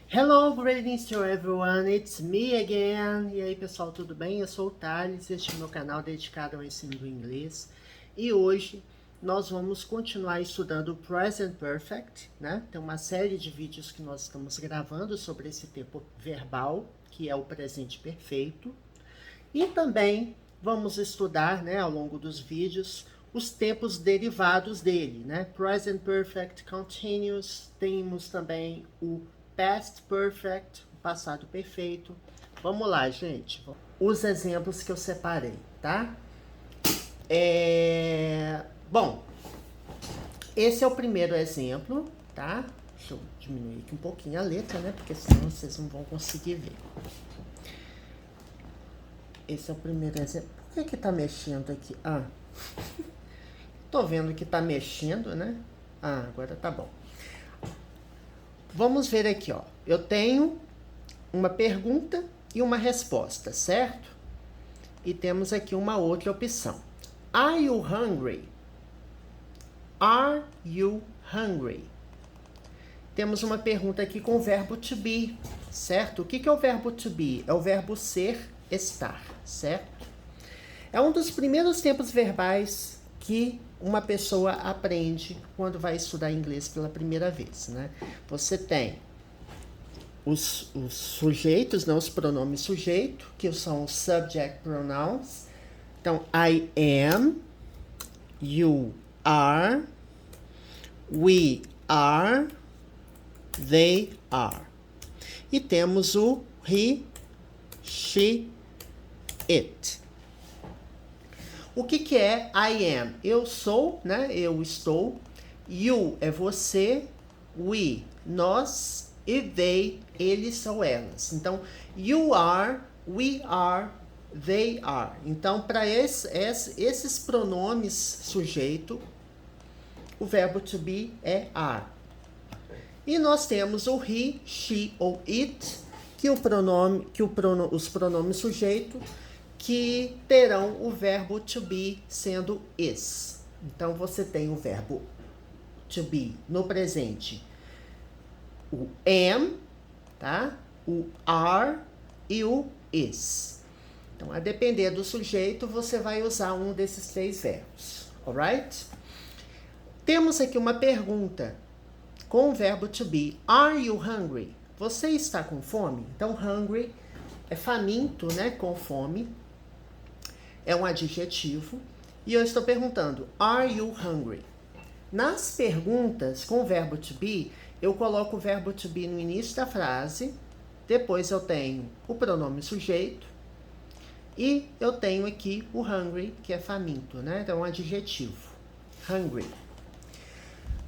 Hello, greetings to everyone, it's me again. E aí pessoal, tudo bem? Eu sou o Thales, este é o meu canal dedicado ao ensino do inglês. E hoje nós vamos continuar estudando o Present Perfect, né? Tem uma série de vídeos que nós estamos gravando sobre esse tempo verbal, que é o presente perfeito. E também vamos estudar, né, ao longo dos vídeos, os tempos derivados dele, né? Present Perfect, Continuous, temos também o Past Perfect, o passado perfeito. Vamos lá, gente. Os exemplos que eu separei, tá? Bom, esse é o primeiro exemplo, tá? Deixa eu diminuir aqui um pouquinho a letra, né? Porque senão vocês não vão conseguir ver. Esse é o primeiro exemplo. Por que tá mexendo aqui? Tô vendo que tá mexendo, né? Agora tá bom. Vamos ver aqui, ó. Eu tenho uma pergunta e uma resposta, certo? E temos aqui uma outra opção. Are you hungry? Are you hungry? Temos uma pergunta aqui com o verbo to be, certo? O que é o verbo to be? É o verbo ser, estar, certo? É um dos primeiros tempos verbais que uma pessoa aprende quando vai estudar inglês pela primeira vez, né? Você tem os sujeitos, né, os pronomes sujeito, que são os subject pronouns. Então, I am, you are, we are, they are. E temos o he, she, it. O que é I am? Eu sou, né? Eu estou. You é você. We, nós. E they, eles ou elas. Então, you are, we are, they are. Então, para esses pronomes sujeito, o verbo to be é are. E nós temos o he, she ou it, os pronomes sujeito que terão o verbo to be sendo is. Então, você tem o verbo to be no presente, o am, tá? O are e o is. Então, a depender do sujeito, você vai usar um desses três verbos, alright? Temos aqui uma pergunta com o verbo to be. Are you hungry? Você está com fome? Então, hungry é faminto, né? Com fome. É um adjetivo. E eu estou perguntando, are you hungry? Nas perguntas com o verbo to be, eu coloco o verbo to be no início da frase, depois eu tenho o pronome sujeito, e eu tenho aqui o hungry, que é faminto, né? Então, é um adjetivo. Hungry.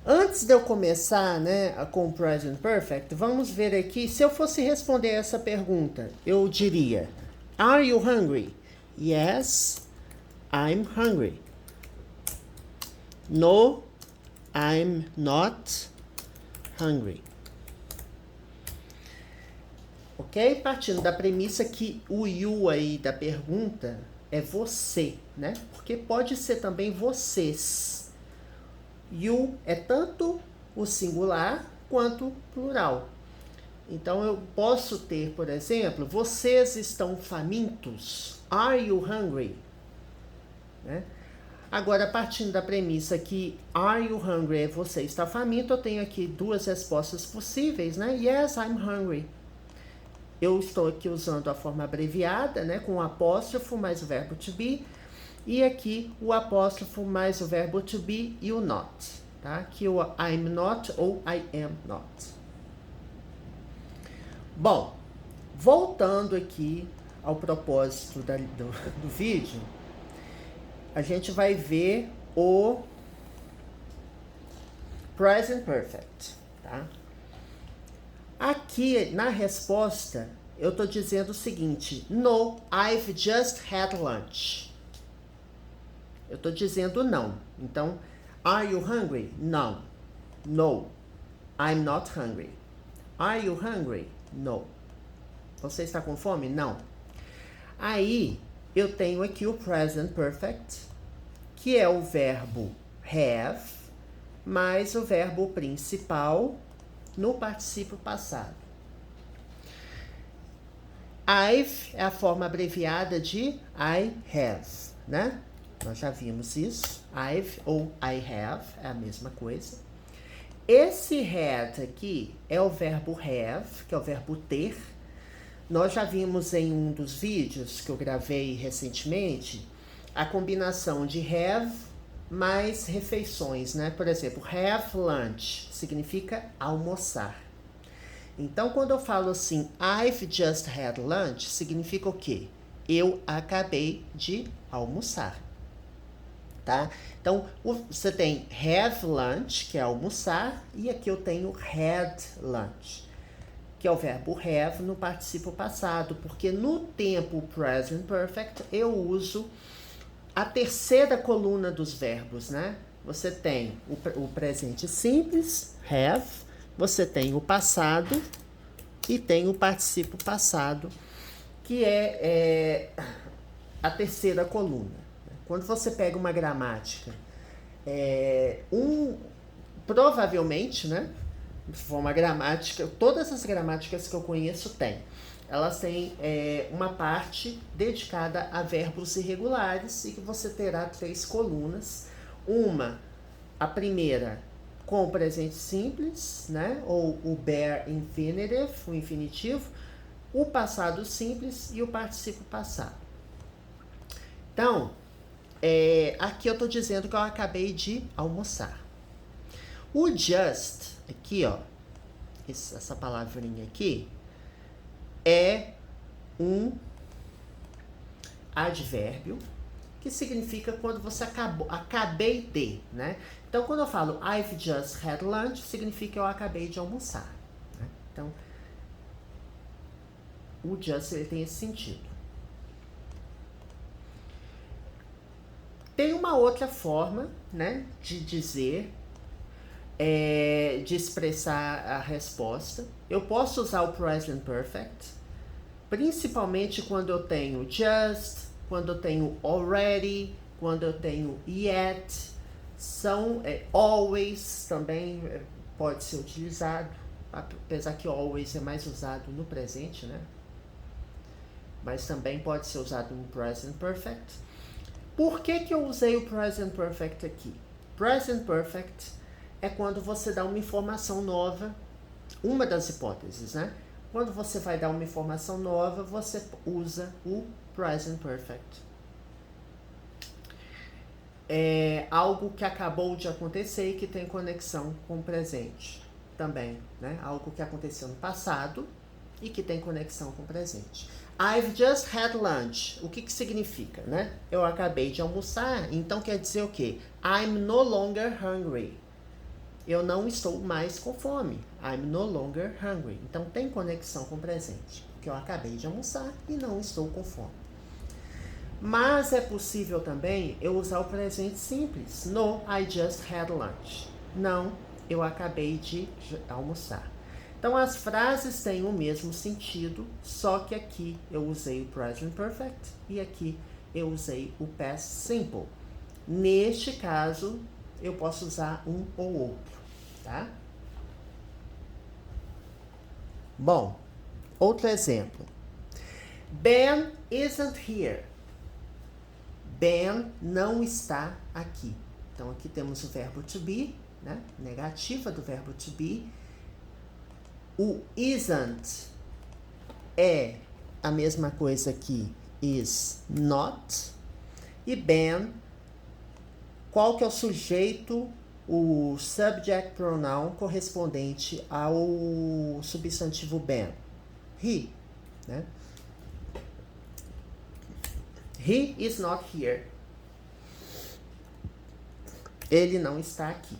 Antes de eu começar, né, com o present perfect, vamos ver aqui, se eu fosse responder essa pergunta, eu diria, are you hungry? Yes, I'm hungry. No, I'm not hungry. Ok? Partindo da premissa que o you aí da pergunta é você, né? Porque pode ser também vocês. You é tanto o singular quanto o plural. Então, eu posso ter, por exemplo, vocês estão famintos? Are you hungry? Né? Agora, partindo da premissa que are you hungry é você está faminto, eu tenho aqui duas respostas possíveis, né? Yes, I'm hungry. Eu estou aqui usando a forma abreviada, né? Com o apóstrofo mais o verbo to be. E aqui o apóstrofo mais o verbo to be e o not. Tá? Aqui o I'm not ou I am not. Bom, voltando aqui ao propósito do vídeo, a gente vai ver o present perfect, tá? Aqui na resposta, eu tô dizendo o seguinte: No, I've just had lunch. Eu tô dizendo não. Então, are you hungry? Não. No, I'm not hungry. Are you hungry? No. Você está com fome? Não. Aí, eu tenho aqui o present perfect, que é o verbo have, mais o verbo principal no particípio passado. I've é a forma abreviada de I have, né? Nós já vimos isso. I've ou I have é a mesma coisa. Esse had aqui é o verbo have, que é o verbo ter. Nós já vimos em um dos vídeos que eu gravei recentemente a combinação de have mais refeições, né? Por exemplo, have lunch significa almoçar. Então, quando eu falo assim, I've just had lunch, significa o quê? Eu acabei de almoçar, tá? Então, você tem have lunch, que é almoçar, e aqui eu tenho had lunch, que é o verbo have no participo passado, porque no tempo present perfect eu uso a terceira coluna dos verbos, né? Você tem o presente simples, have, você tem o passado e tem o participo passado, que é a terceira coluna. Quando você pega uma gramática, provavelmente, né? Se for uma gramática, todas as gramáticas que eu conheço têm. Elas têm uma parte dedicada a verbos irregulares e que você terá 3 colunas. A primeira com o presente simples, né? Ou o bare infinitive, o infinitivo, o passado simples e o participo passado. Então, aqui eu estou dizendo que eu acabei de almoçar. O just, aqui ó, essa palavrinha aqui, é um advérbio que significa quando você acabei de, né? Então, quando eu falo I've just had lunch, significa que eu acabei de almoçar, né? Então, o just ele tem esse sentido. Tem uma outra forma, né, de dizer, de expressar a resposta. Eu posso usar o present perfect, principalmente quando eu tenho just, quando eu tenho already, quando eu tenho yet, são always também pode ser utilizado, apesar que always é mais usado no presente, né? Mas também pode ser usado no present perfect. Por que eu usei o present perfect aqui? Present perfect é quando você dá uma informação nova, uma das hipóteses, né? Quando você vai dar uma informação nova, você usa o present perfect. É algo que acabou de acontecer e que tem conexão com o presente também, né? Algo que aconteceu no passado e que tem conexão com o presente. I've just had lunch. O que significa, né? Eu acabei de almoçar, então quer dizer o quê? I'm no longer hungry. Eu não estou mais com fome. I'm no longer hungry. Então tem conexão com o presente, porque eu acabei de almoçar e não estou com fome. Mas é possível também eu usar o presente simples. No, I just had lunch. Não, eu acabei de almoçar. Então as frases têm o mesmo sentido, só que aqui eu usei o present perfect e aqui eu usei o past simple. Neste caso, eu posso usar um ou outro, tá? Bom, outro exemplo. Ben isn't here. Ben não está aqui. Então, aqui temos o verbo to be, né? Negativa do verbo to be. O isn't é a mesma coisa que is not. E Ben, qual que é o sujeito, o subject pronoun correspondente ao substantivo Ben? He, né? He is not here. Ele não está aqui.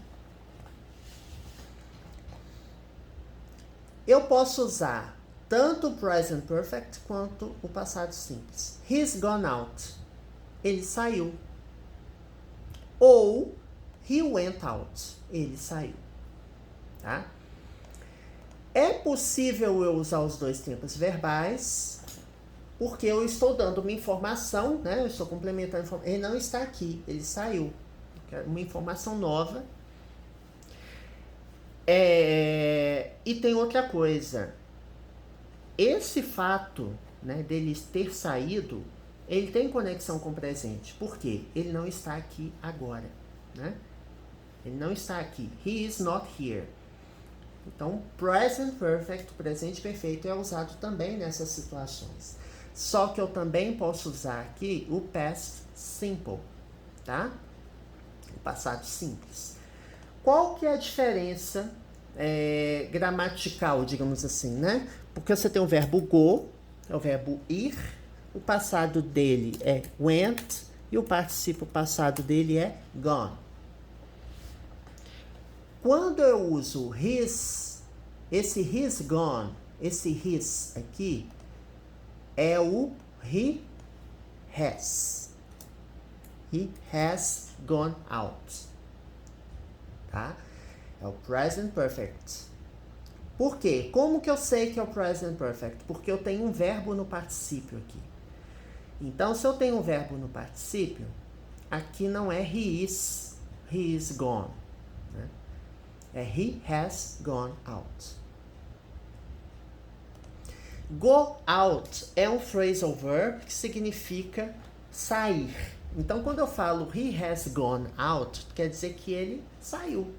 Eu posso usar tanto o present perfect quanto o passado simples. He's gone out. Ele saiu. Ou he went out. Ele saiu. Tá? É possível eu usar os dois tempos verbais, porque eu estou dando uma informação, né? Eu estou complementando a informação. Ele não está aqui, ele saiu. Uma informação nova. E tem outra coisa. esse fato, né, dele ter saído, ele tem conexão com o presente. Por quê? Ele não está aqui agora, né? Ele não está aqui. He is not here. Então, present perfect, presente perfeito, é usado também nessas situações. Só que eu também posso usar aqui o past simple, tá? O passado simples. Qual que é a diferença gramatical, digamos assim, né? Porque você tem o verbo go, é o verbo ir, o passado dele é went e o particípio passado dele é gone. Quando eu uso his, esse his gone, esse his aqui, é o he has. He has gone out. Tá? É o present perfect. Por quê? Como que eu sei que é o present perfect? Porque eu tenho um verbo no particípio aqui. Então, se eu tenho um verbo no particípio, aqui não é he is gone. Né? É he has gone out. Go out é um phrasal verb que significa sair. Então, quando eu falo he has gone out, quer dizer que ele saiu.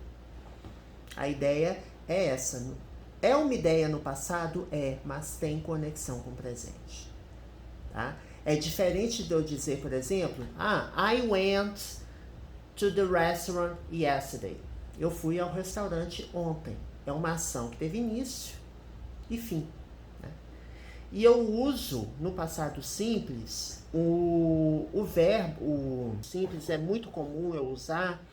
A ideia é essa. É uma ideia no passado? É, mas tem conexão com o presente. Tá? É diferente de eu dizer, por exemplo, I went to the restaurant yesterday. Eu fui ao restaurante ontem. É uma ação que teve início e fim. Né? E eu uso, no passado simples, o verbo o simples é muito comum eu usar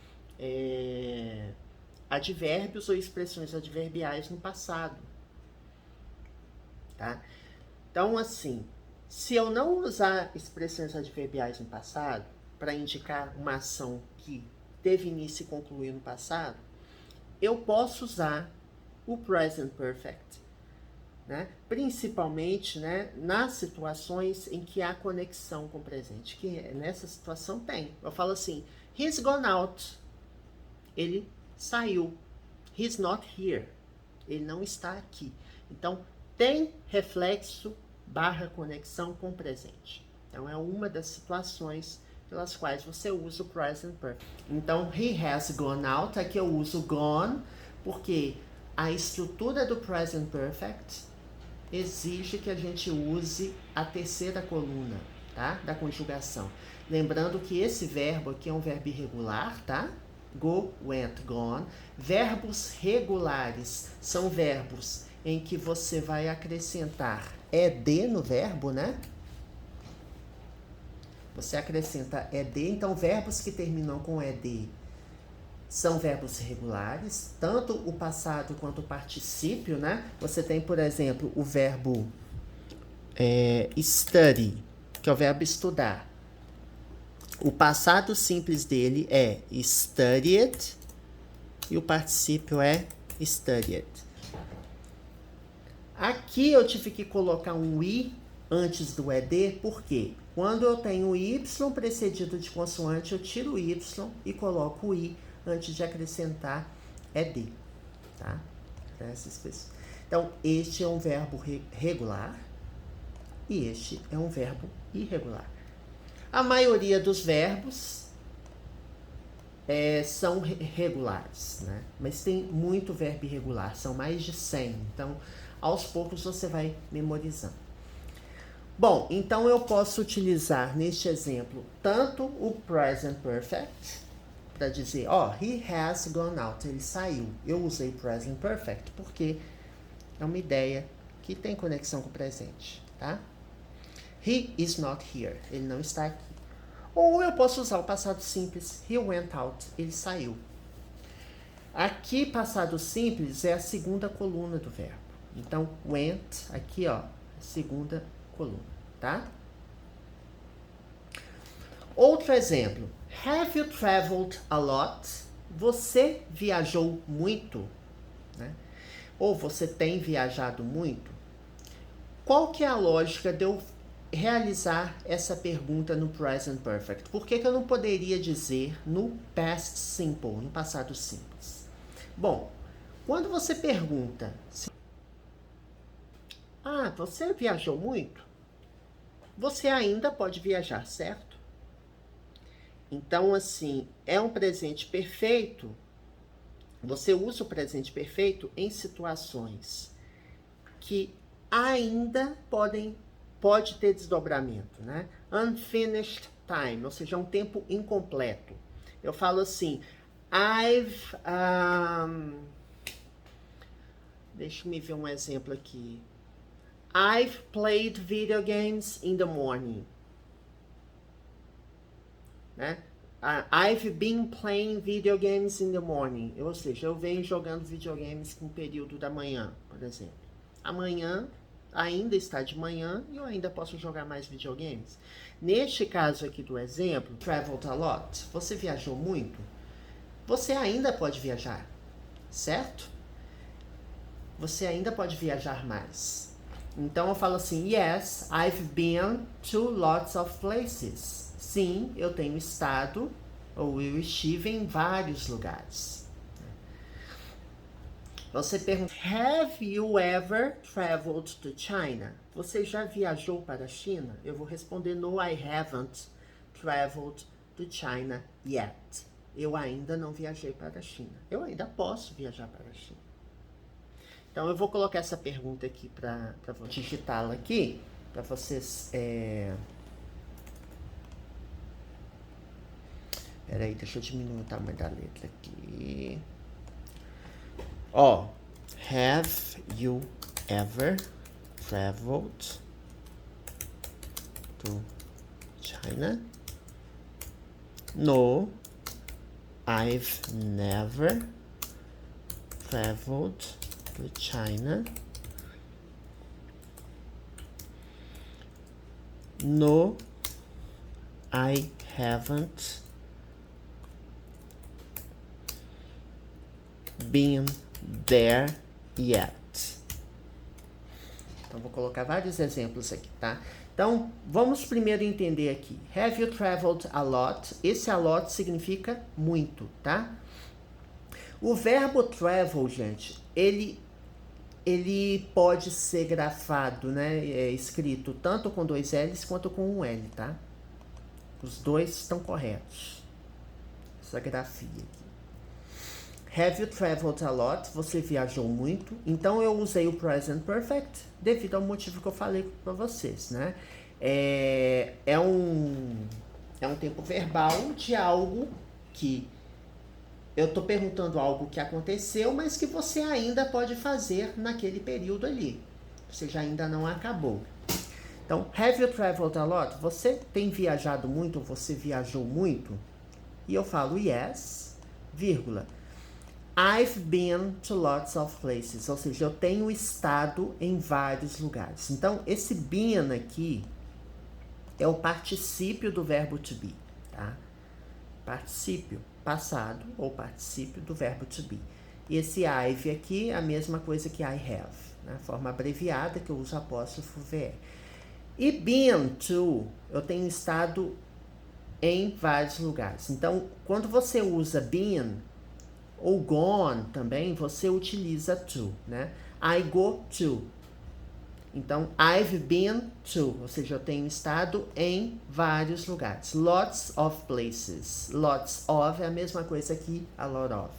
advérbios ou expressões adverbiais no passado. Tá? Então, assim, se eu não usar expressões adverbiais no passado para indicar uma ação que teve início e concluiu no passado, eu posso usar o present perfect, né? Principalmente, né, nas situações em que há conexão com o presente, que nessa situação tem. Eu falo assim, he's gone out. Ele saiu. He's not here. Ele não está aqui. Então, tem reflexo / conexão com o presente. Então, é uma das situações pelas quais você usa o present perfect. Então, he has gone out. Aqui eu uso gone, porque a estrutura do present perfect exige que a gente use a terceira coluna, tá? Da conjugação. Lembrando que esse verbo aqui é um verbo irregular, tá? Go, went, gone. Verbos regulares são verbos em que você vai acrescentar ed no verbo, né? Você acrescenta ed, então verbos que terminam com ed são verbos regulares, tanto o passado quanto o particípio, né? Você tem, por exemplo, o verbo study, que é o verbo estudar. O passado simples dele é studied e o particípio é studied. Aqui eu tive que colocar um i antes do ed, por quê? Quando eu tenho y precedido de consoante, eu tiro o y e coloco o i antes de acrescentar ed, tá? Então, este é um verbo regular e este é um verbo irregular. A maioria dos verbos são regulares, né? Mas tem muito verbo irregular, são mais de 100. Então, aos poucos você vai memorizando. Bom, então eu posso utilizar neste exemplo tanto o present perfect, para dizer, he has gone out, ele saiu. Eu usei present perfect porque é uma ideia que tem conexão com o presente, tá? He is not here, ele não está aqui. Ou eu posso usar o passado simples, he went out, ele saiu. Aqui, passado simples é a segunda coluna do verbo. Então, went, aqui, segunda coluna, tá? Outro exemplo. Have you traveled a lot? Você viajou muito? Né? Ou você tem viajado muito? Qual que é a lógica de eu realizar essa pergunta no present perfect? Por que eu não poderia dizer no past simple, no passado simples? Bom, quando você pergunta Ah, você viajou muito? Você ainda pode viajar, certo? Então, assim, é um presente perfeito. Você usa o presente perfeito em situações que ainda pode ter desdobramento, né? Unfinished time, ou seja, um tempo incompleto. Eu falo assim, deixa eu ver um exemplo aqui. I've played video games in the morning. Né? I've been playing video games in the morning. Ou seja, eu venho jogando videogames no período da manhã, por exemplo. Amanhã ainda está de manhã e eu ainda posso jogar mais videogames. Neste caso aqui do exemplo, traveled a lot, você viajou muito? Você ainda pode viajar, certo? Você ainda pode viajar mais. Então eu falo assim, yes, I've been to lots of places. Sim, eu tenho estado, ou eu estive em vários lugares. Você pergunta, have you ever traveled to China? Você já viajou para a China? Eu vou responder, no, I haven't traveled to China yet. Eu ainda não viajei para a China. Eu ainda posso viajar para a China. Então, eu vou colocar essa pergunta aqui para digitá-la aqui, para vocês... Peraí, deixa eu diminuir o tamanho da letra aqui. Ó, have you ever traveled to China? No, I've never traveled to China. No, I haven't been there yet. Então, vou colocar vários exemplos aqui, tá? Então, vamos primeiro entender aqui. Have you traveled a lot? Esse a lot significa muito, tá? O verbo travel, gente, ele pode ser grafado, né? Escrito tanto com 2 L's quanto com um L, tá? Os dois estão corretos. Essa grafia aqui. Have you traveled a lot? Você viajou muito. Então, eu usei o present perfect devido ao motivo que eu falei para vocês, né? É um tempo verbal de algo que eu tô perguntando algo que aconteceu, mas que você ainda pode fazer naquele período ali. Você já ainda não acabou. Então, have you traveled a lot? Você tem viajado muito? Você viajou muito? E eu falo yes, vírgula. I've been to lots of places. Ou seja, eu tenho estado em vários lugares. Então, esse been aqui é o particípio do verbo to be, tá? Particípio passado ou particípio do verbo to be. E esse I've aqui é a mesma coisa que I have, né? Forma abreviada que eu uso apóstrofo VR. E been to, eu tenho estado em vários lugares. Então, quando você usa been ou gone também, você utiliza to, né? I go to. Então, I've been to, ou seja, eu tenho estado em vários lugares. Lots of places. Lots of é a mesma coisa que a lot of.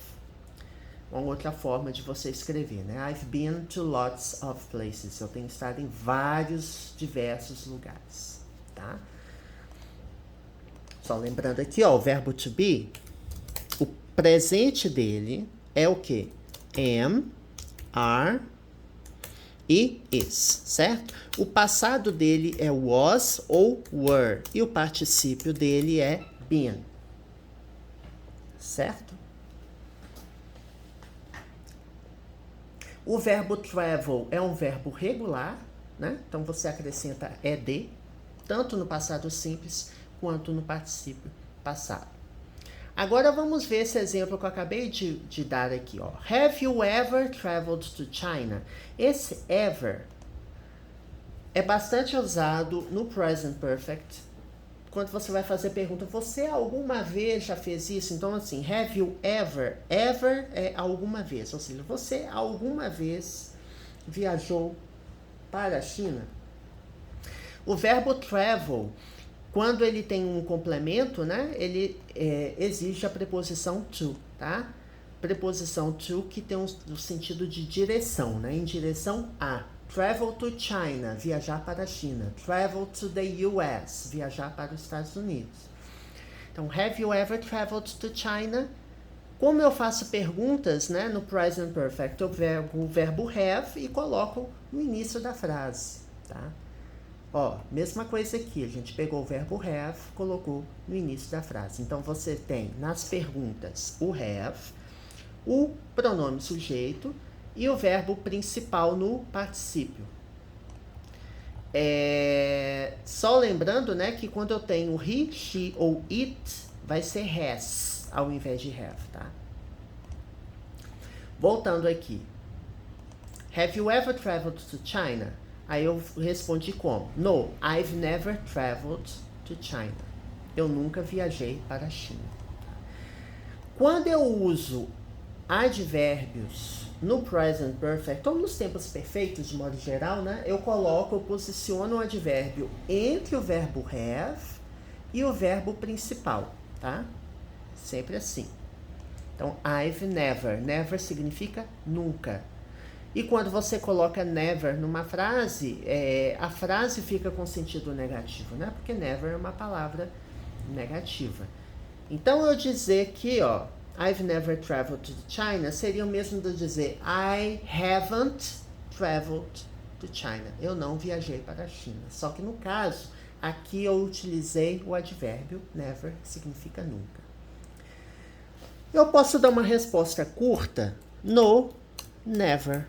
Uma outra forma de você escrever, né? I've been to lots of places. Eu tenho estado em vários, diversos lugares, tá? Só lembrando aqui, ó, o verbo to be, o presente dele é o quê? Am, are e is, certo? O passado dele é was ou were. E o particípio dele é been. Certo? O verbo travel é um verbo regular, né? Então você acrescenta ed, tanto no passado simples quanto no particípio passado. Agora vamos ver esse exemplo que eu acabei de dar aqui, ó. Have you ever traveled to China? Esse ever é bastante usado no present perfect. Quando você vai fazer pergunta, você alguma vez já fez isso? Então, assim, have you ever? Ever é alguma vez. Ou seja, você alguma vez viajou para a China. O verbo travel, quando ele tem um complemento, né, ele exige a preposição to, tá? Preposição to que tem o sentido de direção, né, em direção a. Travel to China, viajar para a China. Travel to the US, viajar para os Estados Unidos. Então, have you ever traveled to China? Como eu faço perguntas, né, no present perfect, eu pego o verbo have e coloco no início da frase, tá? Ó, mesma coisa aqui, a gente pegou o verbo have, colocou no início da frase. Então, você tem nas perguntas o have, o pronome sujeito e o verbo principal no particípio. Só lembrando, né, que quando eu tenho he, she ou it, vai ser has ao invés de have, tá? Voltando aqui. Have you ever traveled to China? Aí eu respondi como? No, I've never traveled to China. Eu nunca viajei para a China. Quando eu uso advérbios no present perfect, ou nos tempos perfeitos, de modo geral, né? Eu posiciono o advérbio entre o verbo have e o verbo principal, tá? Sempre assim. Então, I've never. Never significa nunca. E quando você coloca never numa frase, a frase fica com sentido negativo, né? Porque never é uma palavra negativa. Então, eu dizer que, ó, I've never traveled to China seria o mesmo de dizer I haven't traveled to China. Eu não viajei para a China. Só que no caso, aqui eu utilizei o advérbio never, que significa nunca. Eu posso dar uma resposta curta, no, never.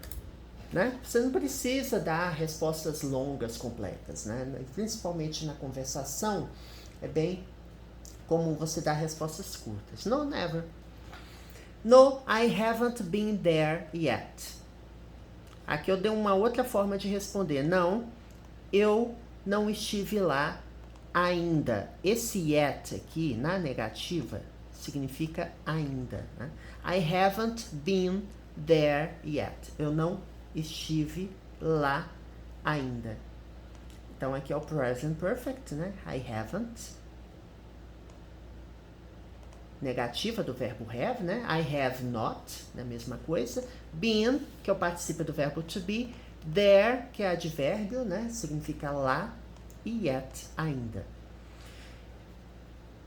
Né? Você não precisa dar respostas longas, completas. Né? Principalmente na conversação, é bem comum você dar respostas curtas. No, never. No, I haven't been there yet. Aqui eu dei uma outra forma de responder. Não, eu não estive lá ainda. Esse yet aqui, na negativa, significa ainda. Né? I haven't been there yet. Eu não estive lá ainda. Então, aqui é o present perfect, né? I haven't. Negativa do verbo have, né? I have not, a mesma coisa. Been, que é o particípio do verbo to be. There, que é advérbio, né? Significa lá. E yet, ainda.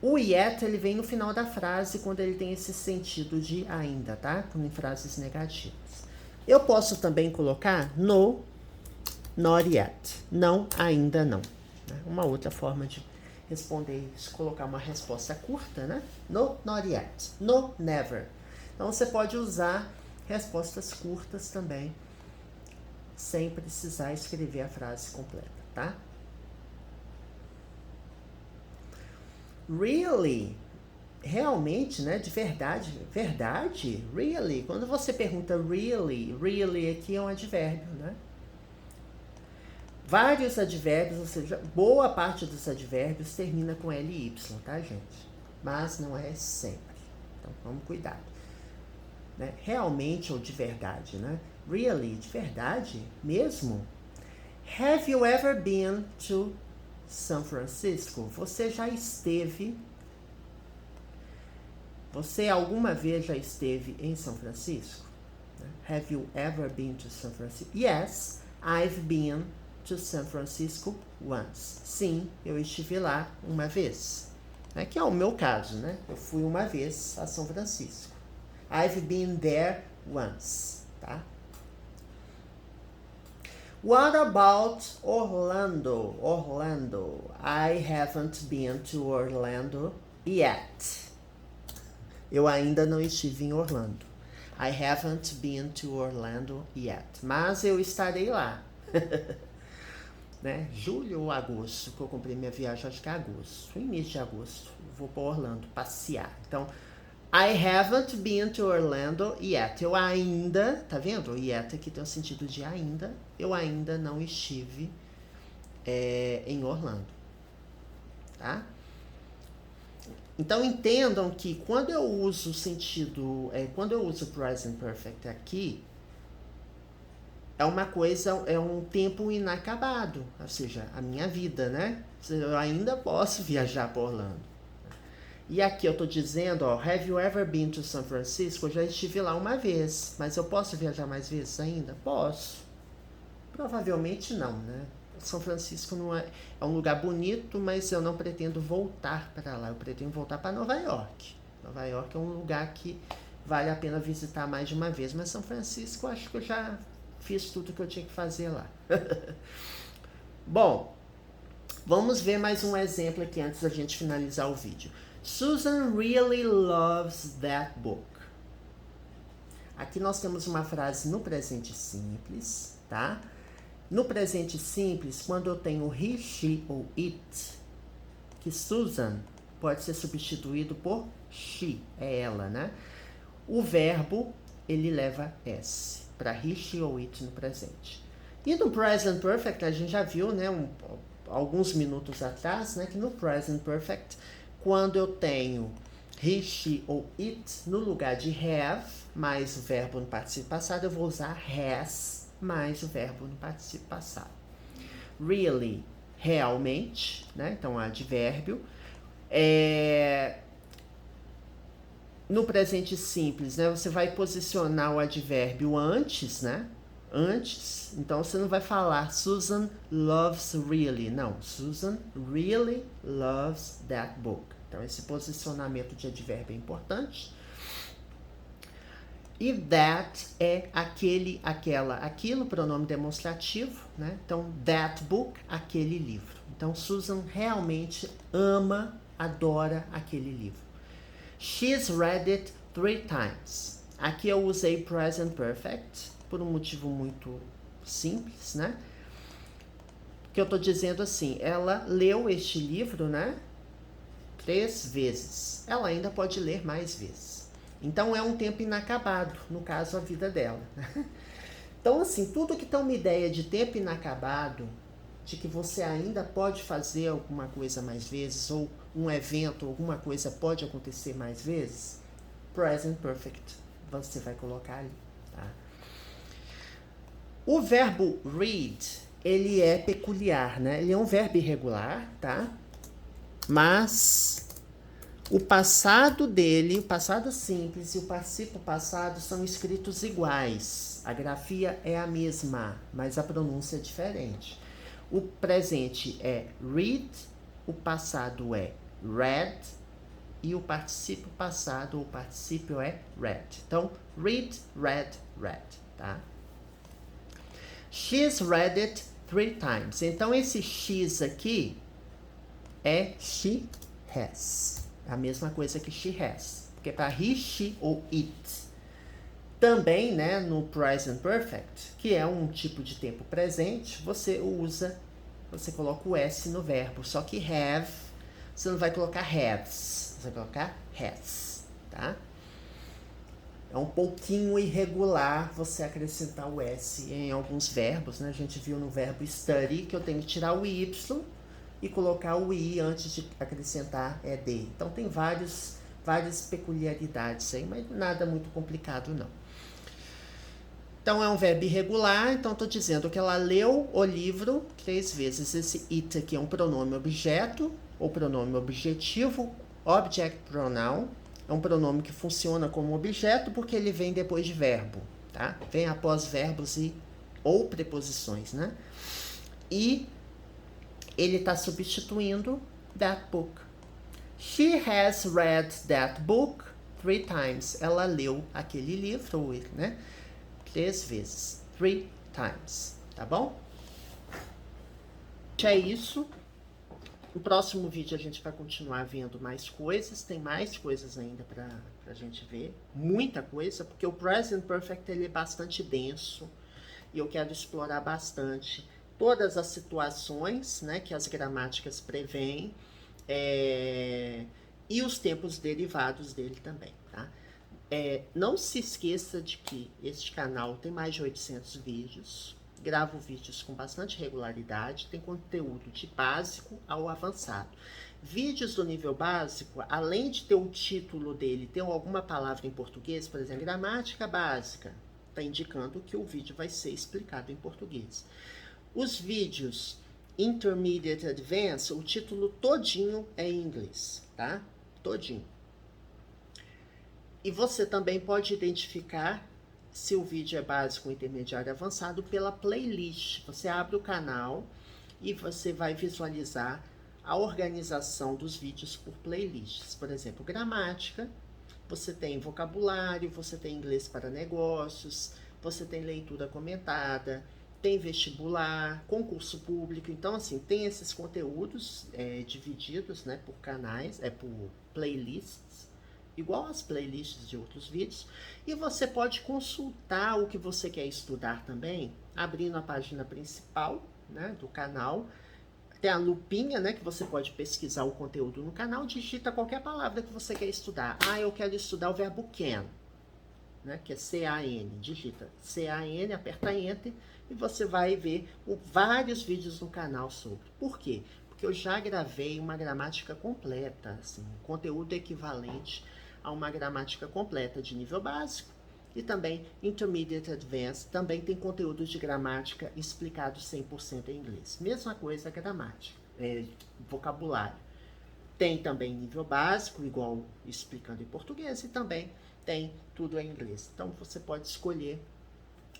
O yet, ele vem no final da frase quando ele tem esse sentido de ainda, tá? Em frases negativas. Eu posso também colocar no, not yet. Não, ainda não. Uma outra forma de responder isso, colocar uma resposta curta, né? No, not yet. No, never. Então, você pode usar respostas curtas também, sem precisar escrever a frase completa, tá? Really, realmente, né? De verdade. Verdade? Really? Quando você pergunta really, really aqui é um advérbio, né? Vários advérbios, ou seja, boa parte dos advérbios termina com LY, tá, gente? Mas não é sempre. Então, vamos cuidar. Né? Realmente ou de verdade, né? Really, de verdade mesmo? Have you ever been to São Francisco? Você já esteve... Você alguma vez já esteve em São Francisco? Have you ever been to São Francisco? Yes, I've been to San Francisco once. Sim, eu estive lá uma vez. Que é o meu caso, né? Eu fui uma vez a São Francisco. I've been there once, tá? What about Orlando? Orlando. I haven't been to Orlando yet. Eu ainda não estive em Orlando. I haven't been to Orlando yet. Mas eu estarei lá. Né? Julho ou agosto, que eu comprei minha viagem, acho que é agosto, início de agosto, vou para Orlando passear. Então, I haven't been to Orlando yet. Eu ainda, tá vendo? Yet aqui tem o sentido de ainda. Eu ainda não estive em Orlando, tá? Então, entendam que quando eu uso o sentido, quando eu uso present perfect aqui, é uma coisa, é um tempo inacabado, ou seja, a minha vida, né? Eu ainda posso viajar para Orlando. E aqui eu tô dizendo, ó, have you ever been to San Francisco? Eu já estive lá uma vez, mas eu posso viajar mais vezes ainda? Posso. Provavelmente não, né? São Francisco não é um lugar bonito, mas eu não pretendo voltar para lá. Eu pretendo voltar para Nova York. Nova York é um lugar que vale a pena visitar mais de uma vez, mas São Francisco acho que eu já fiz tudo que eu tinha que fazer lá. Bom, vamos ver mais um exemplo aqui antes da gente finalizar o vídeo. Susan really loves that book. Aqui nós temos uma frase no presente simples, tá? No presente simples, quando eu tenho he, she ou it, que Susan pode ser substituído por she, é ela, né? O verbo, ele leva S, para he, she ou it no presente. E no present perfect, a gente já viu, né, alguns minutos atrás, né, que no present perfect, quando eu tenho he, she ou it, no lugar de have, mais o verbo no particípio passado, eu vou usar has, mais o verbo no particípio passado. Really, realmente, né? Então, advérbio. No presente simples, né? Você vai posicionar o advérbio antes, né? Antes. Então, você não vai falar Susan loves really. Não, Susan really loves that book. Então, esse posicionamento de advérbio é importante. E that é aquele, aquela, aquilo, pronome demonstrativo, né? Então, that book, aquele livro. Então, Susan realmente ama, adora aquele livro. She's read it 3 times. Aqui eu usei present perfect, por um motivo muito simples, né? Que eu tô dizendo assim, ela leu este livro, né? 3 vezes. Ela ainda pode ler mais vezes. Então, é um tempo inacabado, no caso, a vida dela. Então, assim, tudo que dá uma ideia de tempo inacabado, de que você ainda pode fazer alguma coisa mais vezes, ou um evento, alguma coisa pode acontecer mais vezes, present perfect, você vai colocar ali, tá? O verbo read, ele é peculiar, né? Ele é um verbo irregular, tá? Mas o passado dele, o passado simples e o particípio passado são escritos iguais. A grafia é a mesma, mas a pronúncia é diferente. O presente é read, o passado é read e o particípio passado ou particípio é read. Então, read, read, read, tá? She's read it 3 times. Então, esse X aqui é she has. A mesma coisa que she has. Porque para he, she ou it. Também, né, no present perfect, que é um tipo de tempo presente, você coloca o S no verbo. Só que have, você não vai colocar haves. Você vai colocar has, tá? É um pouquinho irregular você acrescentar o S em alguns verbos, né? A gente viu no verbo study que eu tenho que tirar o Y e colocar o I antes de acrescentar ED. Então, tem várias peculiaridades aí, mas nada muito complicado, não. Então, é um verbo irregular, então estou dizendo que ela leu o livro 3 vezes. Esse it aqui é um pronome objeto, ou pronome objetivo, object pronoun. É um pronome que funciona como objeto porque ele vem depois de verbo, tá? Vem após verbos ou preposições, né? E ele está substituindo that book. She has read that book 3 times. Ela leu aquele livro, né? 3 vezes. 3 times. Tá bom? É isso. No próximo vídeo a gente vai continuar vendo mais coisas. Tem mais coisas ainda pra gente ver. Muita coisa, porque o present perfect ele é bastante denso. E eu quero explorar bastante todas as situações, né, que as gramáticas prevêem, e os tempos derivados dele também, tá? Não se esqueça de que este canal tem mais de 800 vídeos, gravo vídeos com bastante regularidade, tem conteúdo de básico ao avançado. Vídeos do nível básico, além de ter o título dele, ter alguma palavra em português, por exemplo, gramática básica, está indicando que o vídeo vai ser explicado em português. Os vídeos Intermediate Advanced, o título todinho é em inglês, tá? Todinho. E você também pode identificar se o vídeo é básico, intermediário, avançado pela playlist. Você abre o canal e você vai visualizar a organização dos vídeos por playlists. Por exemplo, gramática, você tem vocabulário, você tem inglês para negócios, você tem leitura comentada, tem vestibular, concurso público. Então, assim, tem esses conteúdos divididos, né, por canais, por playlists, igual as playlists de outros vídeos. E você pode consultar o que você quer estudar também, abrindo a página principal, né, do canal. Tem a lupinha, né, que você pode pesquisar o conteúdo no canal, digita qualquer palavra que você quer estudar. Ah, eu quero estudar o verbo can, né, que é C-A-N. Digita C-A-N, aperta Enter e você vai ver vários vídeos no canal sobre. Por quê? Porque eu já gravei uma gramática completa, assim, um conteúdo equivalente a uma gramática completa de nível básico. E também Intermediate Advanced, também tem conteúdo de gramática explicado 100% em inglês. Mesma coisa gramática, vocabulário. Tem também nível básico, igual explicando em português, e também tem tudo em inglês. Então você pode escolher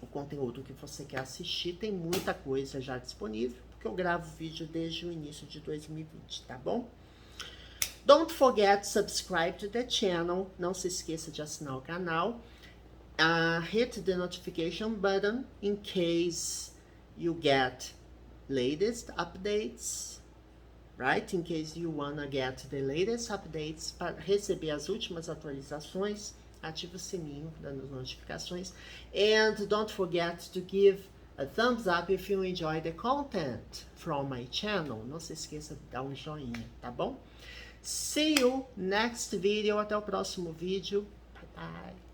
o conteúdo que você quer assistir. Tem muita coisa já disponível, porque eu gravo vídeo desde o início de 2020, tá bom? Don't forget to subscribe to the channel. Não se esqueça de assinar o canal. Hit the notification button in case you get latest updates, right? In case you wanna get the latest updates, para receber as últimas atualizações, ative o sininho das notificações. And don't forget to give a thumbs up if you enjoy the content from my channel. Não se esqueça de dar um joinha, tá bom? See you next video. Até o próximo vídeo. Bye bye.